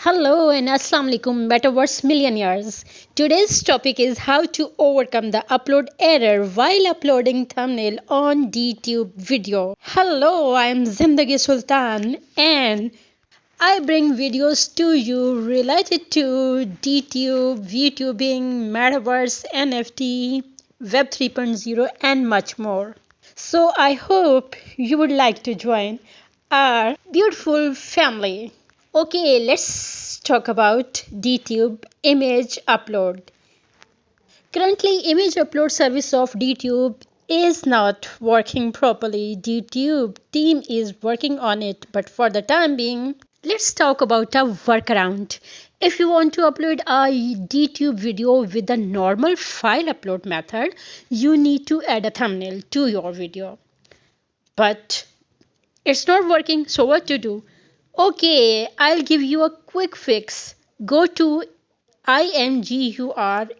Hello and Assalamu alaikum Metaverse millionaires. Today's topic is how to overcome the upload error while uploading thumbnail on DTube video. Hello, I am Zindagi Sultan and I bring videos to you related to DTube, VTubing, Metaverse, NFT, Web 3.0 and much more. So I hope you would like to join our beautiful family. Okay, let's talk about DTube image upload. Currently, image upload service of DTube is not working properly. DTube team is working on it, but for the time being, let's talk about a workaround. If you want to upload a DTube video with the normal file upload method, you need to add a thumbnail to your video. But it's not working, so what to do? Okay, I'll give you a quick fix. Go to imgur.com.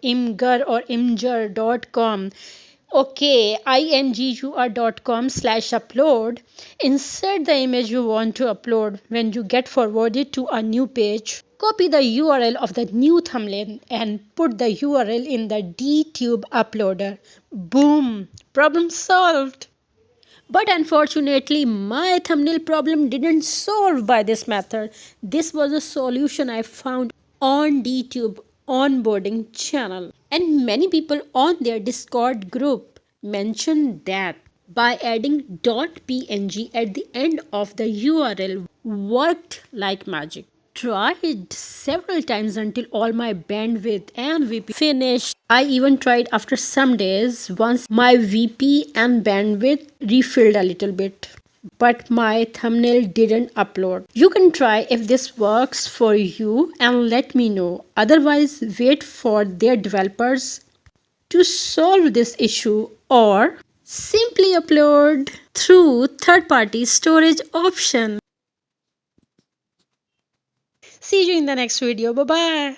Okay, imgur.com/upload. Insert the image you want to upload. When you get forwarded to a new page, copy the URL of the new thumbnail and put the URL in the DTube uploader. Boom! Problem solved. But unfortunately, my thumbnail problem didn't solve by this method. This was a solution I found on DTube onboarding channel. And many people on their Discord group mentioned that by adding .png at the end of the URL worked like magic. Tried several times until all my bandwidth and VP finished. I even tried after some days once my VP and bandwidth refilled a little bit. But my thumbnail didn't upload. You can try if this works for you and let me know. Otherwise, wait for their developers to solve this issue or simply upload through third-party storage option. See you in the next video. Bye bye.